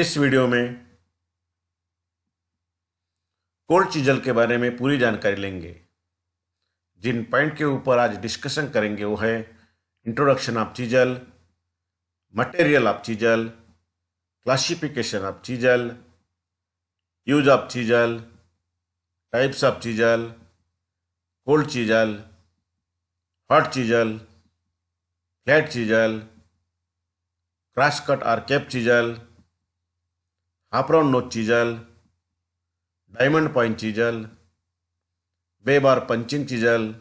इस वीडियो में cold chisel के बारे में पूरी जानकारी लेंगे। जिन पॉइंट के ऊपर आज डिस्कशन करेंगे वो है introduction of chisel, material of chisel, classification of chisel, use of chisel, types of chisel, cold chisel, hot chisel, flat chisel, cross cut और cap chisel, half round notch chisel, diamond point chisel, web और punching chisel,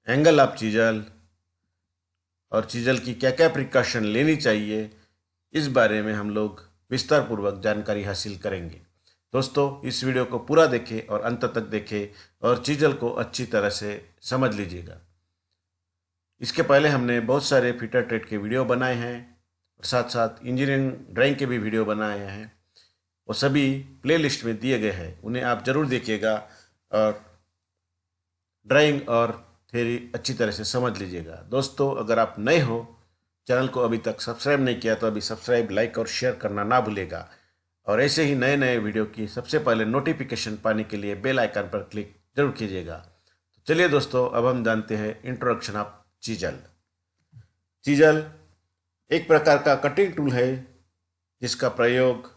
angle of chisel और chisel की क्या क्या precaution लेनी चाहिए, इस बारे में हम लोग विस्तार पूर्वक जानकारी हासिल करेंगे। दोस्तों, इस वीडियो को पूरा देखें और अंत तक देखें और चीजल को अच्छी तरह से समझ लीजिएगा। इसके पहले हमने बहुत सारे फिटर ट्रेड के वीडियो बनाए हैं और साथ साथ इंजीनियरिंग ड्राइंग के भी वीडियो बनाए हैं। वो सभी प्लेलिस्ट में दिए गए हैं, उन्हें आप जरूर देखिएगा और ड्राइंग और थ्योरी अच्छी तरह से समझ लीजिएगा। दोस्तों, अगर आप नए हो, चैनल को अभी तक सब्सक्राइब नहीं किया तो अभी सब्सक्राइब, लाइक और शेयर करना ना भूलेगा। और ऐसे ही नए नए वीडियो की सबसे पहले नोटिफिकेशन पाने के लिए बेल आइकन पर क्लिक जरूर कीजिएगा। तो चलिए दोस्तों, अब हम जानते हैं इंट्रोडक्शन ऑफ चीजल। चीजल एक प्रकार का कटिंग टूल है जिसका प्रयोग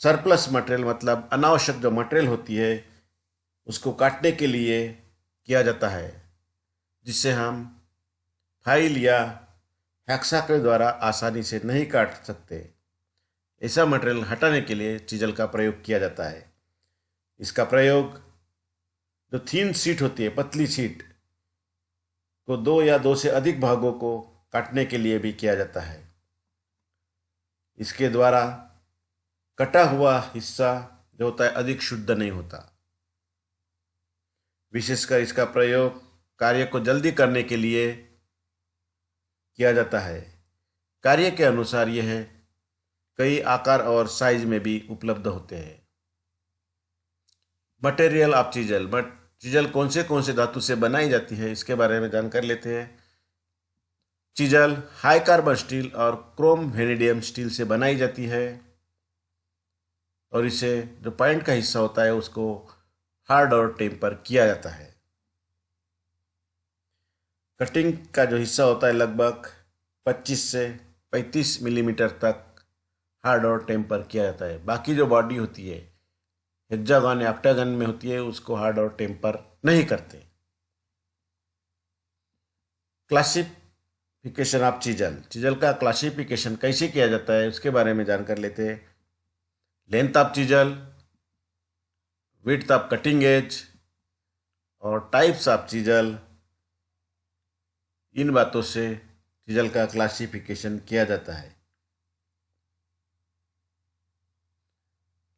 सरप्लस मटेरियल, मतलब अनावश्यक जो मटेरियल होती है उसको काटने के लिए किया जाता है, जिससे हम फाइल या हैक्सा के द्वारा आसानी से नहीं काट सकते। ऐसा मटेरियल हटाने के लिए चीजल का प्रयोग किया जाता है। इसका प्रयोग जो थीन शीट होती है, पतली शीट को दो या दो से अधिक भागों को काटने के लिए भी किया जाता है। इसके द्वारा कटा हुआ हिस्सा जो होता है अधिक शुद्ध नहीं होता। विशेषकर इसका प्रयोग कार्य को जल्दी करने के लिए किया जाता है। कार्य के अनुसार यह कई आकार और साइज में भी उपलब्ध होते हैं। मटेरियल ऑफ चीजल, चीजल कौन से धातु से बनाई जाती है, इसके बारे में जानकारी लेते हैं। चीजल हाई कार्बन स्टील और क्रोम वेनेडियम स्टील से बनाई जाती है और इसे जो पॉइंट का हिस्सा होता है उसको हार्ड और टेम्पर किया जाता है। कटिंग का जो हिस्सा होता है लगभग 25 से 35 मिलीमीटर तक हार्ड और टेम्पर किया जाता है। बाकी जो बॉडी होती है हेक्सागन या ऑक्टागन में होती है उसको हार्ड और टेम्पर नहीं करते। क्लासिफिकेशन ऑफ चीजल, चीजल का क्लासिफिकेशन कैसे किया जाता है उसके बारे में जानकारी लेते हैं। Length of chisel, width of cutting edge और टाइप्स ऑफ चीजल, इन बातों से चीजल का क्लासिफिकेशन किया जाता है।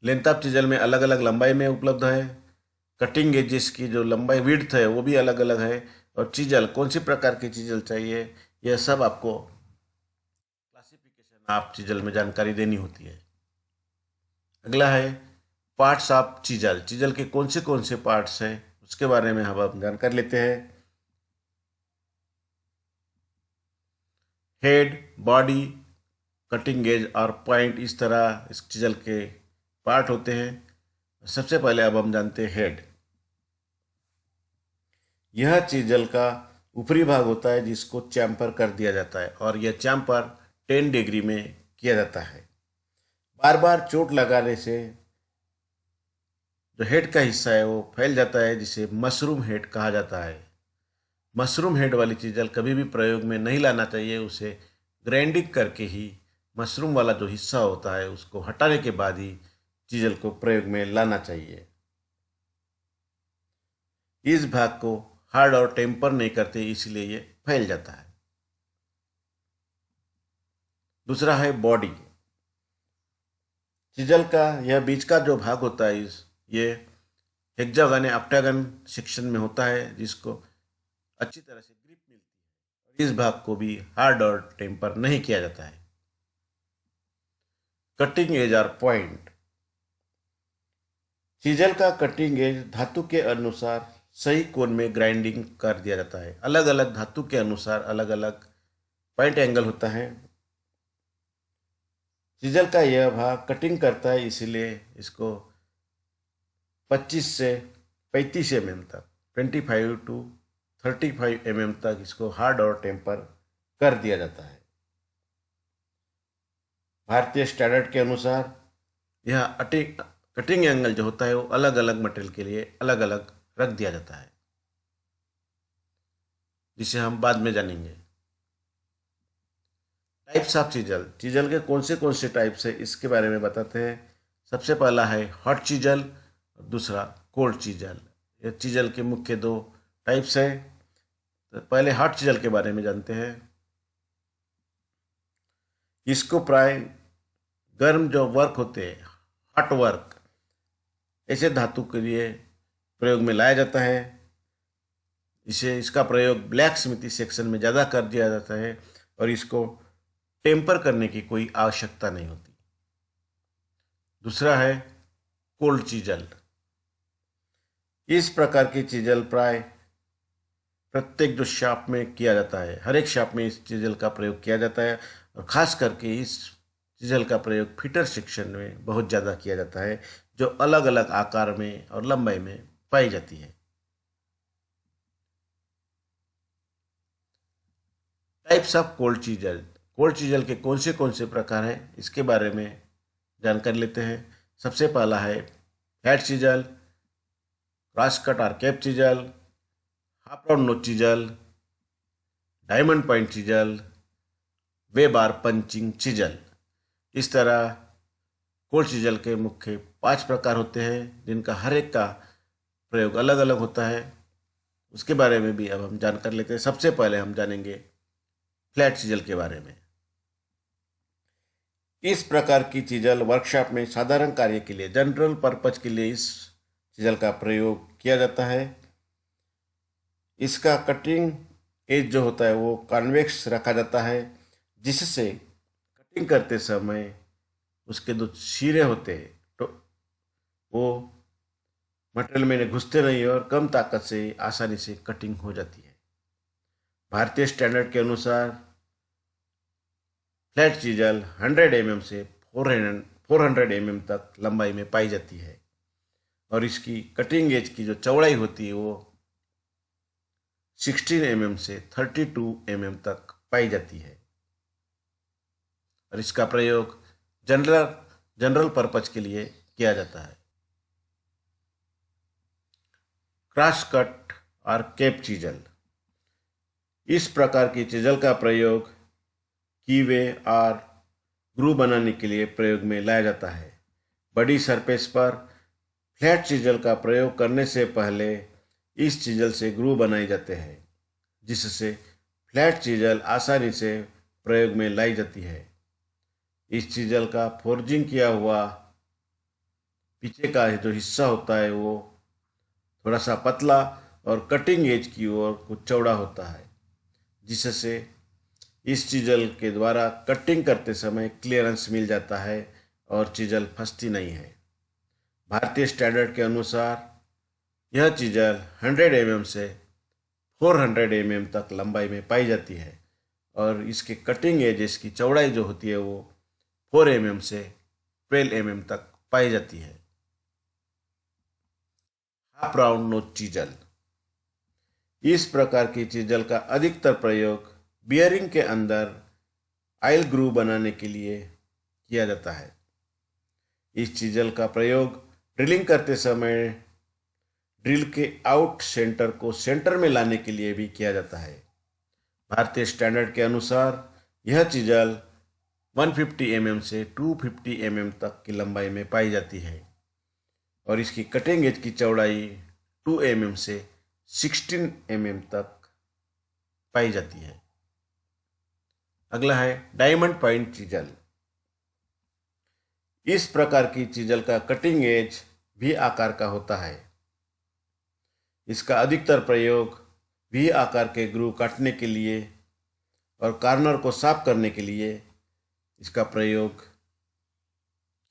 लेंथ ऑफ चीजल में अलग अलग लंबाई में उपलब्ध है। कटिंग एजेस की जो लंबाई, विड्थ है, वो भी अलग अलग है। और चीजल कौन सी प्रकार की चीजल चाहिए, यह सब आपको क्लासिफिकेशन ऑफ चीजल में जानकारी देनी होती है। अगला है पार्ट्स ऑफ चीजल, चीजल के कौन से पार्ट्स हैं उसके बारे में हम जानकारी लेते हैं। हेड, बॉडी, कटिंग एज और पॉइंट, इस तरह इस चीजल के पार्ट होते हैं। सबसे पहले अब हम जानते हैं हेड। यह चीजल का ऊपरी भाग होता है जिसको चैम्पर कर दिया जाता है और यह चैम्पर 10 डिग्री में किया जाता है। बार बार चोट लगाने से जो हेड का हिस्सा है वो फैल जाता है, जिसे मशरूम हेड कहा जाता है। मशरूम हेड वाली चीजल कभी भी प्रयोग में नहीं लाना चाहिए। उसे ग्राइंडिंग करके ही मशरूम वाला जो हिस्सा होता है उसको हटाने के बाद ही चीजल को प्रयोग में लाना चाहिए। इस भाग को हार्ड और टेम्पर नहीं करते, इसलिए ये फैल जाता है। दूसरा है बॉडी। चीजल का यह बीच का जो भाग होता है ये हेक्सागन या ऑक्टागन सेक्शन में होता है, जिसको अच्छी तरह से ग्रिप मिलती है। इस भाग को भी हार्ड और टेम्पर नहीं किया जाता है। कटिंग एज और पॉइंट, चीजल का कटिंग एज धातु के अनुसार सही कोण में ग्राइंडिंग कर दिया जाता है। अलग अलग धातु के अनुसार अलग अलग पॉइंट एंगल होता है। चीजल का यह भाग कटिंग करता है, इसीलिए इसको 25 से 35 mm तक, 25 to 35 mm तक इसको हार्ड और टेम्पर कर दिया जाता है। भारतीय स्टैंडर्ड के अनुसार यह कटिंग एंगल जो होता है वो अलग अलग मटेरियल के लिए अलग अलग रख दिया जाता है, जिसे हम बाद में जानेंगे। टाइप्स ऑफ चीजल, चीजल के कौन से टाइप्स है इसके बारे में बताते हैं। सबसे पहला है हॉट चीजल, दूसरा कोल्ड चीजल। ये चीजल के मुख्य दो टाइप्स है। तो पहले हॉट चीजल के बारे में जानते हैं। इसको प्राय गर्म जो वर्क होते हैं, हॉट वर्क, ऐसे धातु के लिए प्रयोग में लाया जाता है। इसका प्रयोग ब्लैक स्मिथी सेक्शन में ज़्यादा कर दिया जाता है और इसको टेम्पर करने की कोई आवश्यकता नहीं होती। दूसरा है कोल्ड चीजल। इस प्रकार की चीजल प्राय प्रत्येक जो शाप में किया जाता है, हर एक शाप में इस चीजल का प्रयोग किया जाता है और खास करके इस चीजल का प्रयोग फिटर सेक्शन में बहुत ज़्यादा किया जाता है, जो अलग अलग आकार में और लंबाई में पाई जाती है। Types of cold chisel, cold chisel के कौन से प्रकार हैं इसके बारे में जानकारी लेते हैं। सबसे पहला है फ्लैट चीजल, क्रॉस कट और cap chisel, half round notch chisel, diamond point chisel, वे बार पंचिंग चीजल। इस तरह कोल्ड चीजल के मुख्य 5 प्रकार होते हैं, जिनका हर एक का प्रयोग अलग अलग होता है। उसके बारे में भी अब हम जानकारी लेते हैं। सबसे पहले हम जानेंगे फ्लैट चीजल के बारे में। इस प्रकार की चीजल वर्कशॉप में साधारण कार्य के लिए, जनरल पर्पज के लिए इस चीजल का प्रयोग किया जाता है। इसका कटिंग एज जो होता है वो कॉन्वेक्स रखा जाता है, जिससे कटिंग करते समय उसके जो सिरे होते हैं तो वो मटेरियल में घुसते नहीं और कम ताकत से आसानी से कटिंग हो जाती है। भारतीय स्टैंडर्ड के अनुसार फ्लैट चीजल 100 mm से 400 mm तक लंबाई में पाई जाती है और इसकी कटिंग एज की जो चौड़ाई होती है वो 16 mm से 32 mm तक पाई जाती है और इसका प्रयोग जनरल जनरल पर्पज के लिए किया जाता है। क्रॉस कट और कैप चीजल, इस प्रकार की चीजल का प्रयोग कीवे और ग्रू बनाने के लिए प्रयोग में लाया जाता है। बड़ी सरफेस पर फ्लैट चीजल का प्रयोग करने से पहले इस चीजल से ग्रू बनाए जाते हैं, जिससे फ्लैट चीजल आसानी से प्रयोग में लाई जाती है। इस चीजल का फोर्जिंग किया हुआ पीछे का जो हिस्सा होता है वो थोड़ा सा पतला और कटिंग एज की ओर कुछ चौड़ा होता है, जिससे इस चीजल के द्वारा कटिंग करते समय क्लियरेंस मिल जाता है और चीजल फंसती नहीं है। भारतीय स्टैंडर्ड के अनुसार यह चीजल 100 mm से 400 mm तक लंबाई में पाई जाती है और इसके कटिंग एज, इसकी चौड़ाई जो होती है वो 4 mm से 12 mm तक पाई जाती है। हाफ राउंड नोच चीजल, इस प्रकार की चीजल का अधिकतर प्रयोग बियरिंग के अंदर आयल ग्रू बनाने के लिए किया जाता है। इस चीजल का प्रयोग ड्रिलिंग करते समय ड्रिल के आउट सेंटर को सेंटर में लाने के लिए भी किया जाता है। भारतीय स्टैंडर्ड के अनुसार यह चीजल 150 mm से 250 mm तक की लंबाई में पाई जाती है और इसकी कटिंग एज की चौड़ाई 2 mm से 16 mm तक पाई जाती है। अगला है डायमंड पॉइंट चीजल। इस प्रकार की चीजल का कटिंग एज भी आकार का होता है। इसका अधिकतर प्रयोग भी आकार के ग्रू काटने के लिए और कॉर्नर को साफ करने के लिए इसका प्रयोग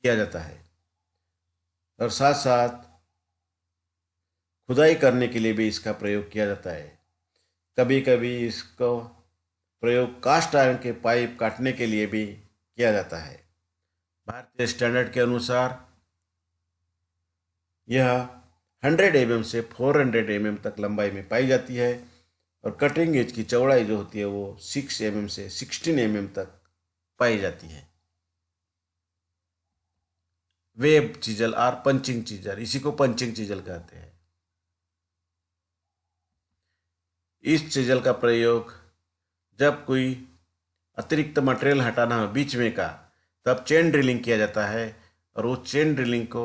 किया जाता है और साथ साथ खुदाई करने के लिए भी इसका प्रयोग किया जाता है। कभी कभी इसको प्रयोग कास्ट आयरन के पाइप काटने के लिए भी किया जाता है। भारतीय स्टैंडर्ड के अनुसार यह 100 mm से 400 mm तक लंबाई में पाई जाती है और कटिंग एज की चौड़ाई जो होती है वो 6 mm से 16 mm तक पाई जाती है। वेब चीजल और पंचिंग चीजल, इसी को पंचिंग चीजल कहते हैं। इस चीजल का प्रयोग जब कोई अतिरिक्त मटेरियल हटाना हो बीच में का, तब चेन ड्रिलिंग किया जाता है और वो चेन ड्रिलिंग को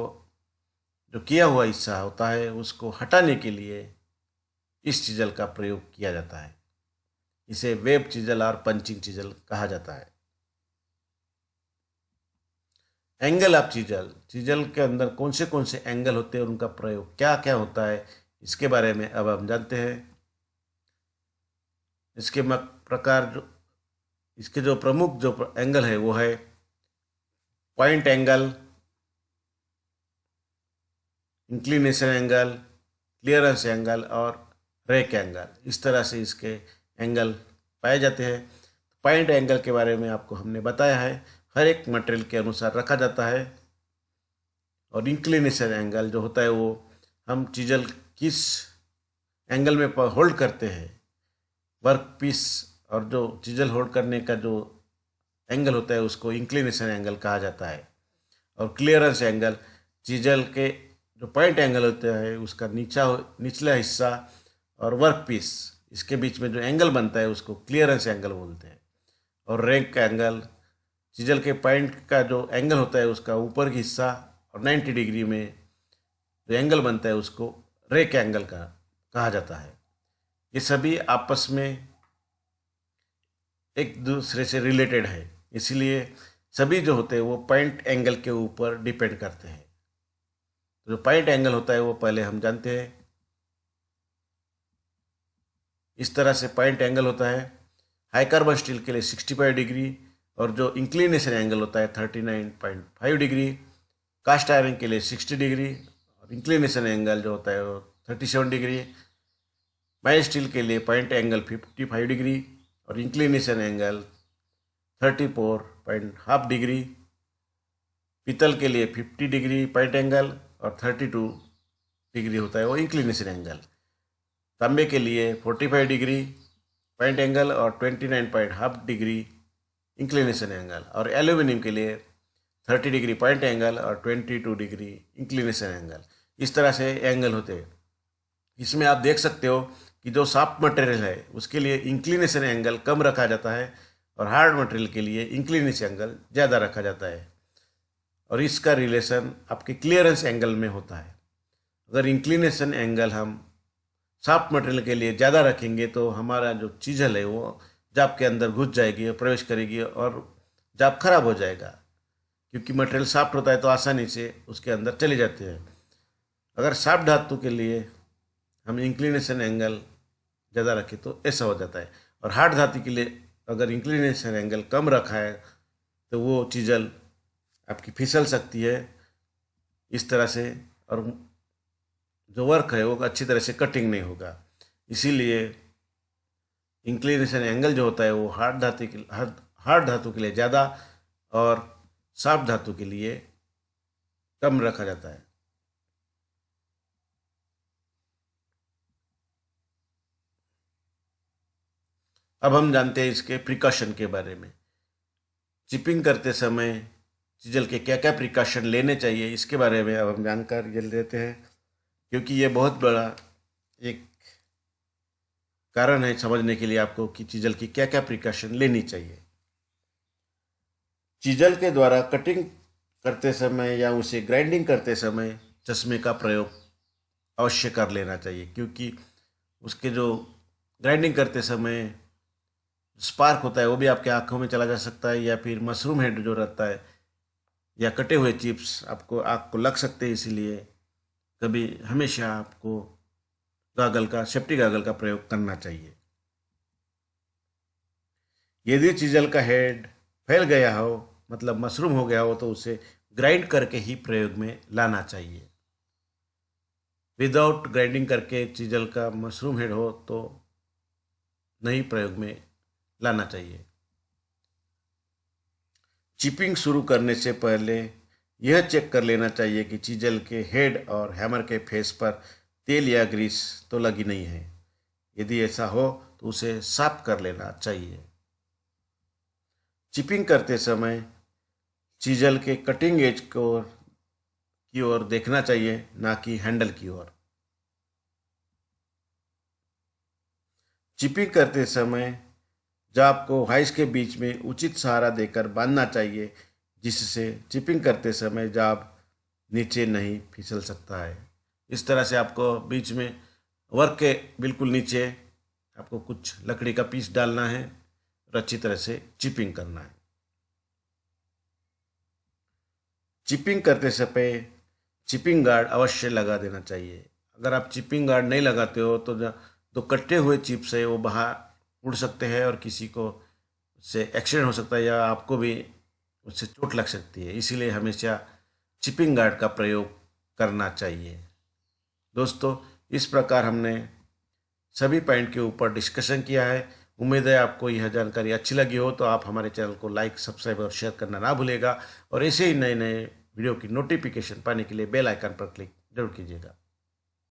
जो किया हुआ हिस्सा होता है उसको हटाने के लिए इस चीजल का प्रयोग किया जाता है। इसे वेब चीजल और पंचिंग चीजल कहा जाता है। एंगल ऑफ चीजल, चीजल के अंदर कौन से एंगल होते हैं और उनका प्रयोग क्या क्या होता है, इसके बारे में अब हम जानते हैं। इसके प्रकार जो इसके जो प्रमुख जो एंगल है वो है point angle, inclination angle, clearance angle और रेक एंगल। इस तरह से इसके एंगल पाए जाते हैं। पॉइंट एंगल के बारे में आपको हमने बताया है, हर एक मटेरियल के अनुसार रखा जाता है। और इंक्लिनेशन एंगल जो होता है वो हम चीजल किस एंगल में होल्ड करते हैं, वर्क पीस, और जो चीजल होल्ड करने का जो एंगल होता है उसको इंक्लिनेशन एंगल कहा जाता है। और क्लियरेंस एंगल, चीजल के जो पॉइंट एंगल होता है उसका निचला हिस्सा और वर्क पीस, इसके बीच में जो एंगल बनता है उसको क्लियरेंस एंगल बोलते हैं। और रैक एंगल, चीजल के पॉइंट का जो एंगल होता है उसका ऊपर का हिस्सा और 90 डिग्री में जो एंगल बनता है उसको रेक एंगल का कहा जाता है। ये सभी आपस में एक दूसरे से रिलेटेड है, इसलिए सभी जो होते हैं वो पॉइंट एंगल के ऊपर डिपेंड करते हैं। तो जो पॉइंट एंगल होता है वो पहले हम जानते हैं। इस तरह से पॉइंट एंगल होता है। हाई कार्बन स्टील के लिए 65 डिग्री और जो इंक्लिनेशन एंगल होता है 39.5 डिग्री। कास्ट आयरन के लिए 60 डिग्री और इंक्लिनेशन एंगल जो होता है वो 37 डिग्री। माइल्ड स्टील के लिए पॉइंट एंगल 55 डिग्री और इंक्लिनेशन एंगल 34.5 डिग्री। पीतल के लिए 50 डिग्री पॉइंट एंगल और 32 डिग्री होता है वो इंक्लिनेशन एंगल। तांबे के लिए 45 डिग्री पॉइंट एंगल और 29.5 डिग्री इंक्लिनेशन एंगल। और एल्यूमिनियम के लिए 30 डिग्री पॉइंट एंगल और 22 डिग्री इंक्लिनेशन एंगल। इस तरह से एंगल होते हैं। इसमें आप देख सकते हो कि जो सॉफ्ट मटेरियल है उसके लिए इंक्लिनेशन एंगल कम रखा जाता है और हार्ड मटेरियल के लिए इंक्लिनेशन एंगल ज़्यादा रखा जाता है। और इसका रिलेशन आपके क्लियरेंस एंगल में होता है। अगर इंक्लिनेशन एंगल हम सॉफ्ट मटेरियल के लिए ज़्यादा रखेंगे तो हमारा जो चीजल है वो जाप के अंदर घुस जाएगी और प्रवेश करेगी और जाप खराब हो जाएगा, क्योंकि मटेरियल सॉफ्ट होता है तो आसानी से उसके अंदर चले जाते हैं। अगर सॉफ्ट धातु के लिए हम इंक्लिनेशन एंगल ज़्यादा रखें तो ऐसा हो जाता है। और हार्ड धातु के लिए अगर इंक्लिनेशन एंगल कम रखा है तो वो चीजल आपकी फिसल सकती है इस तरह से, और जो वर्क है वो अच्छी तरह से कटिंग नहीं होगा। इसीलिए इंक्लिनेशन एंगल जो होता है वो हार्ड धातु के लिए ज़्यादा और सॉफ्ट धातु के लिए कम रखा जाता है। अब हम जानते हैं इसके प्रिकॉशन के बारे में। चिपिंग करते समय चीजल के क्या क्या प्रिकॉशन लेने चाहिए इसके बारे में अब हम जानकारी लेते हैं, क्योंकि ये बहुत बड़ा एक कारण है समझने के लिए आपको कि चीजल की क्या क्या प्रिकॉशन लेनी चाहिए। चीजल के द्वारा कटिंग करते समय या उसे ग्राइंडिंग करते समय चश्मे का प्रयोग अवश्य कर लेना चाहिए, क्योंकि उसके जो ग्राइंडिंग करते समय स्पार्क होता है वो भी आपके आंखों में चला जा सकता है, या फिर मशरूम हेड जो रहता है या कटे हुए चिप्स आपको आँख को लग सकते हैं। इसीलिए कभी हमेशा आपको सेफ्टी गागल का प्रयोग करना चाहिए। यदि चीजल का हेड फैल गया हो, मतलब मशरूम हो गया हो, तो उसे ग्राइंड करके ही प्रयोग में लाना चाहिए। विदाउट ग्राइंडिंग करके चीजल का मशरूम हेड हो तो नहीं प्रयोग में लाना चाहिए। चिपिंग शुरू करने से पहले यह चेक कर लेना चाहिए कि चीजल के हेड और हैमर के फेस पर तेल या ग्रीस तो लगी नहीं है। यदि ऐसा हो तो उसे साफ कर लेना चाहिए। चिपिंग करते समय चीजल के कटिंग एज की ओर देखना चाहिए, ना कि हैंडल की ओर। चिपिंग करते समय जाब को हाइस के बीच में उचित सहारा देकर बांधना चाहिए, जिससे चिपिंग करते समय जाब नीचे नहीं फिसल सकता है। इस तरह से आपको बीच में वर्क के बिल्कुल नीचे आपको कुछ लकड़ी का पीस डालना है और अच्छी तरह से चिपिंग करना है। चिपिंग करते समय चिपिंग गार्ड अवश्य लगा देना चाहिए। अगर आप चिपिंग गार्ड नहीं लगाते हो तो जो कटे हुए चिप्स है वो बाहर उड़ सकते हैं और किसी को उससे एक्सीडेंट हो सकता है या आपको भी उससे चोट लग सकती है। इसीलिए हमेशा चिपिंग गार्ड का प्रयोग करना चाहिए। दोस्तों, इस प्रकार हमने सभी पॉइंट के ऊपर डिस्कशन किया है। उम्मीद है आपको यह जानकारी अच्छी लगी हो, तो आप हमारे चैनल को लाइक, सब्सक्राइब और शेयर करना ना भूलेगा और ऐसे ही नए नए वीडियो की नोटिफिकेशन पाने के लिए बेल आइकन पर क्लिक जरूर कीजिएगा।